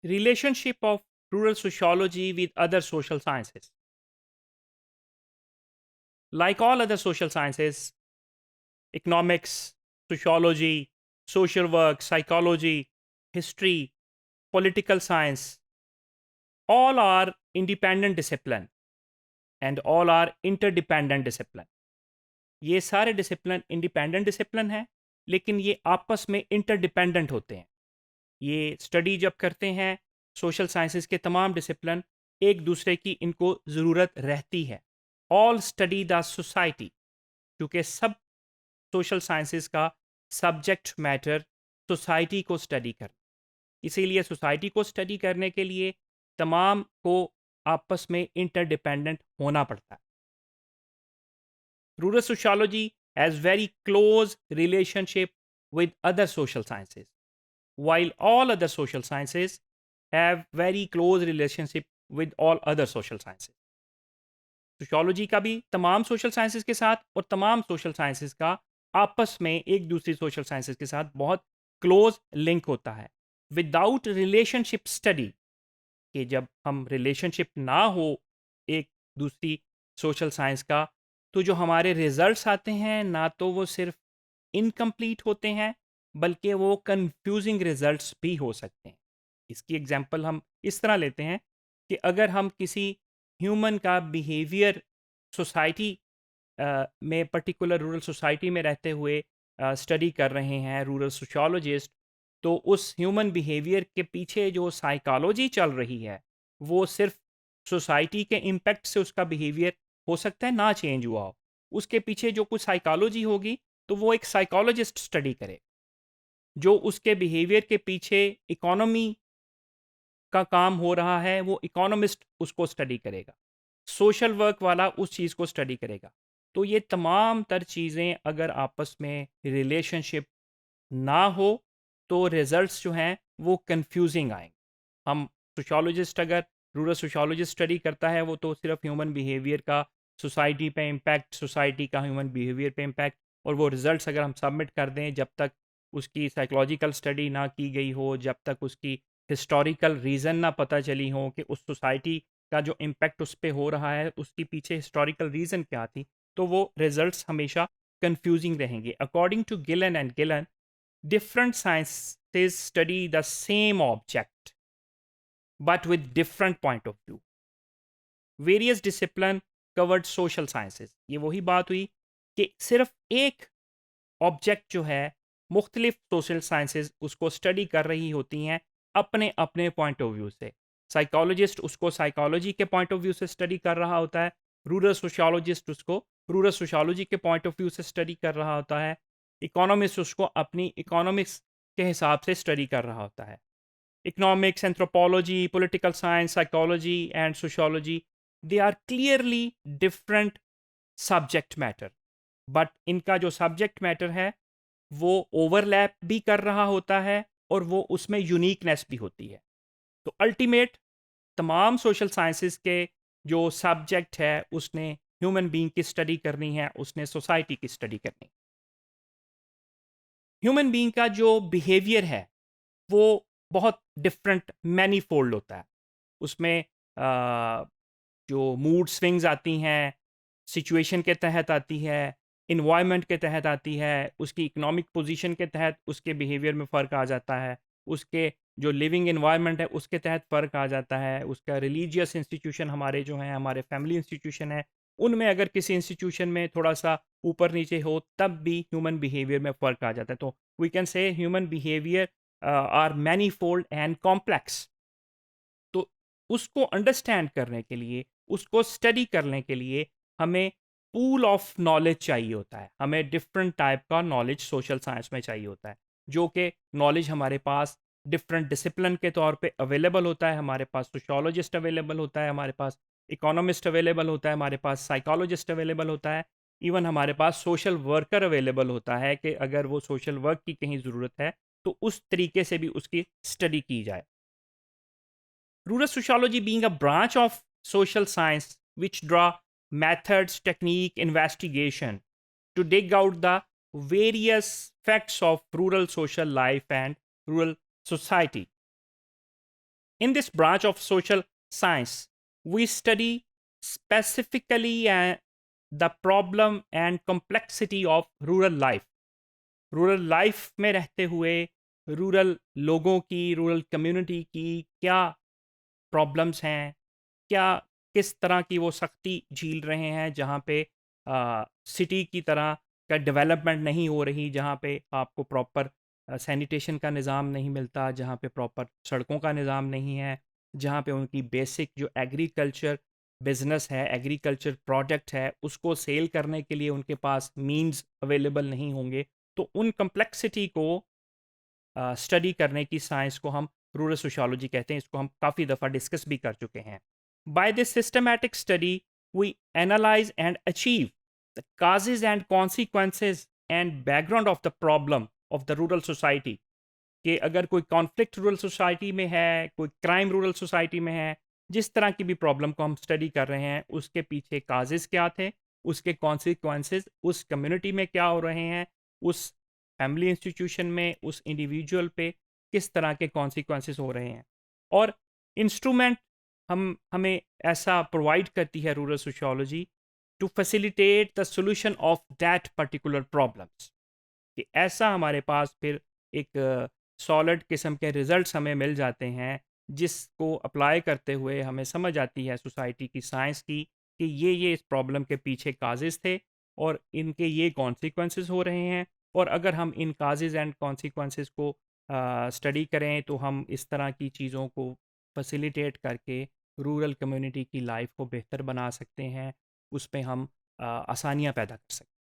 Relationship of rural sociology with other social sciences. Like all other social sciences, economics, sociology, social work, psychology, history, political science, all are independent discipline and all are interdependent discipline. ये सारे discipline independent discipline हैं, लेकिन ये आपस में interdependent होते हैं. ये स्टडी जब करते हैं सोशल साइंसेस के तमाम डिसिप्लिन, एक दूसरे की इनको ज़रूरत रहती है. ऑल स्टडी द सोसाइटी, क्योंकि सब सोशल साइंसेस का सब्जेक्ट मैटर सोसाइटी को स्टडी कर. इसीलिए सोसाइटी को स्टडी करने के लिए तमाम को आपस में इंटरडिपेंडेंट होना पड़ता है. Rural sociology has very close relationship with other social sciences, while all other social sciences have very close relationship with all other social sciences. Sociology का भी तमाम सोशल साइंसेस के साथ और तमाम सोशल साइंसेस का आपस में एक दूसरी सोशल साइंसेस के साथ बहुत क्लोज लिंक होता है. विदाउट रिलेशनशिप स्टडी, कि जब हम रिलेशनशिप ना हो एक दूसरी सोशल साइंस का, तो जो हमारे रिजल्ट्स आते हैं ना तो वो सिर्फ इनकम्प्लीट होते हैं, बल्कि वो कंफ्यूजिंग रिजल्ट्स भी हो सकते हैं. इसकी एग्जांपल हम इस तरह लेते हैं कि अगर हम किसी ह्यूमन का बिहेवियर सोसाइटी में, पर्टिकुलर रूरल सोसाइटी में रहते हुए स्टडी कर रहे हैं रूरल सोशियोलॉजिस्ट, तो उस ह्यूमन बिहेवियर के पीछे जो साइकोलॉजी चल रही है वो सिर्फ सोसाइटी के इम्पैक्ट से उसका बिहेवियर हो सकता है ना चेंज हुआ हो. उसके पीछे जो कुछ साइकोलॉजी होगी तो वो एक साइकोलॉजिस्ट स्टडी करे. जो उसके बिहेवियर के पीछे इकोनॉमी का काम हो रहा है वो इकोनॉमिस्ट उसको स्टडी करेगा. सोशल वर्क वाला उस चीज़ को स्टडी करेगा. तो ये तमाम तर चीज़ें अगर आपस में रिलेशनशिप ना हो तो रिजल्ट्स जो हैं वो कंफ्यूजिंग आएंगे. हम सोशियोलॉजिस्ट अगर रूरल सोशियोलॉजिस्ट स्टडी करता है वो तो सिर्फ ह्यूमन बिहेवियर का सोसाइटी पे इम्पैक्ट, सोसाइटी का ह्यूमन बिहेवियर पे इम्पैक्ट, और वो रिजल्ट्स अगर हम सबमिट कर दें जब तक उसकी साइकोलॉजिकल स्टडी ना की गई हो, जब तक उसकी हिस्टोरिकल रीज़न ना पता चली हो कि उस सोसाइटी का जो इम्पैक्ट उस पर हो रहा है उसके पीछे हिस्टोरिकल रीज़न क्या थी, तो वो रिजल्ट्स हमेशा कंफ्यूजिंग रहेंगे. According to Gillan and Gillan, different sciences study the same object but with different point of view. Various discipline covered social sciences. ये वही बात हुई कि सिर्फ एक ऑब्जेक्ट जो है मुख्तलिफ सोशल साइंसेज उसको स्टडी कर रही होती हैं अपने अपने पॉइंट ऑफ व्यू से. साइकोलॉजिस्ट उसको साइकोलॉजी के पॉइंट ऑफ व्यू से स्टडी कर रहा होता है, रूरल सोशियोलॉजिस्ट उसको रूरल सोशियोलॉजी के पॉइंट ऑफ व्यू से स्टडी कर रहा होता है, इकोनॉमिस्ट उसको अपनी इकोनॉमिक्स के हिसाब से स्टडी कर रहा होता है. Economics, anthropology, political science, psychology and sociology, they are clearly different subject matter, but इनका जो सब्जेक्ट मैटर है वो ओवरलैप भी कर रहा होता है और वो उसमें यूनिकनेस भी होती है. तो अल्टीमेट तमाम सोशल साइंसेस के जो सब्जेक्ट है उसने ह्यूमन बीइंग की स्टडी करनी है, उसने सोसाइटी की स्टडी करनी. ह्यूमन बीइंग का जो बिहेवियर है वो बहुत डिफरेंट मैनी फोल्ड होता है. उसमें जो मूड स्विंग्स आती हैं सिचुएशन के तहत आती है, इन्वायरमेंट के तहत आती है, उसकी इकोनॉमिक पोजीशन के तहत उसके बिहेवियर में फ़र्क आ जाता है, उसके जो लिविंग इन्वायरमेंट है उसके तहत फ़र्क आ जाता है, उसका रिलीजियस इंस्टीट्यूशन हमारे जो हैं हमारे फैमिली इंस्टीट्यूशन है उनमें अगर किसी इंस्टीट्यूशन में थोड़ा सा ऊपर नीचे हो तब भी ह्यूमन बिहेवियर में फ़र्क आ जाता है. तो we can say human behaviour are manifold and complex. तो उसको अंडरस्टैंड करने के लिए, उसको स्टडी करने के लिए हमें पूल ऑफ नॉलेज चाहिए होता है. हमें डिफरेंट टाइप का नॉलेज सोशल साइंस में चाहिए होता है, जो कि नॉलेज हमारे पास डिफरेंट डिसिप्लिन के तौर पे अवेलेबल होता है. हमारे पास सोशियोलॉजिस्ट अवेलेबल होता है, हमारे पास इकोनॉमिस्ट अवेलेबल होता है, हमारे पास साइकोलॉजिस्ट अवेलेबल होता है, इवन हमारे पास सोशल वर्कर अवेलेबल होता है कि अगर वो सोशल वर्क की कहीं ज़रूरत है तो उस तरीके से भी उसकी स्टडी की जाए. Rural sociology being a branch of social science which draw methods, technique, investigation to dig out the various facts of rural social life and rural society. In this branch of social science, we study specifically the problem and complexity of rural life. Rural life में रहते हुए rural लोगों की, rural community की क्या problems हैं, क्या किस तरह की वो सख्ती झेल रहे हैं जहाँ पे सिटी की तरह का डेवलपमेंट नहीं हो रही, जहाँ पे आपको प्रॉपर सैनिटेशन का निज़ाम नहीं मिलता, जहाँ पे प्रॉपर सड़कों का निज़ाम नहीं है, जहाँ पे उनकी बेसिक जो एग्रीकल्चर बिजनेस है, एग्रीकल्चर प्रोडक्ट है, उसको सेल करने के लिए उनके पास मींस अवेलेबल नहीं होंगे। तो उन कम्प्लेक्सिटी को स्टडी करने की साइंस को हम रूरल सोशियोलॉजी कहते हैं। इसको हम काफ़ी दफ़ा डिस्कस भी कर चुके हैं। By this systematic study we analyse and achieve the causes and consequences and background of the problem of the rural society. कि अगर कोई कॉन्फ्लिक्ट रूरल सोसाइटी में है, कोई क्राइम रूरल सोसाइटी में है, जिस तरह की भी प्रॉब्लम को हम स्टडी कर रहे हैं, उसके पीछे काजेज क्या थे, उसके कॉन्सिक्वेंसेज उस कम्युनिटी में क्या हो रहे हैं, उस फैमिली इंस्टीट्यूशन में, उस इंडिविजुअल पे किस तरह के कॉन्सिक्वेंसेस हो रहे हैं। और इंस्ट्रूमेंट हमें ऐसा प्रोवाइड करती है rural sociology to facilitate the solution of that particular problems. कि ऐसा हमारे पास फिर एक सॉलिड किस्म के रिजल्ट्स हमें मिल जाते हैं, जिसको अप्लाई करते हुए हमें समझ आती है सोसाइटी की साइंस की कि ये इस प्रॉब्लम के पीछे काजेज़ थे और इनके ये कॉन्सिक्वेंसेस हो रहे हैं। और अगर हम इन काजेज़ एंड कॉन्सिक्वेंसेस को स्टडी करें तो हम इस तरह की चीज़ों को फैसिलिटेट करके रूरल कम्युनिटी की लाइफ को बेहतर बना सकते हैं, उस पे हम आसानियाँ पैदा कर सकते हैं।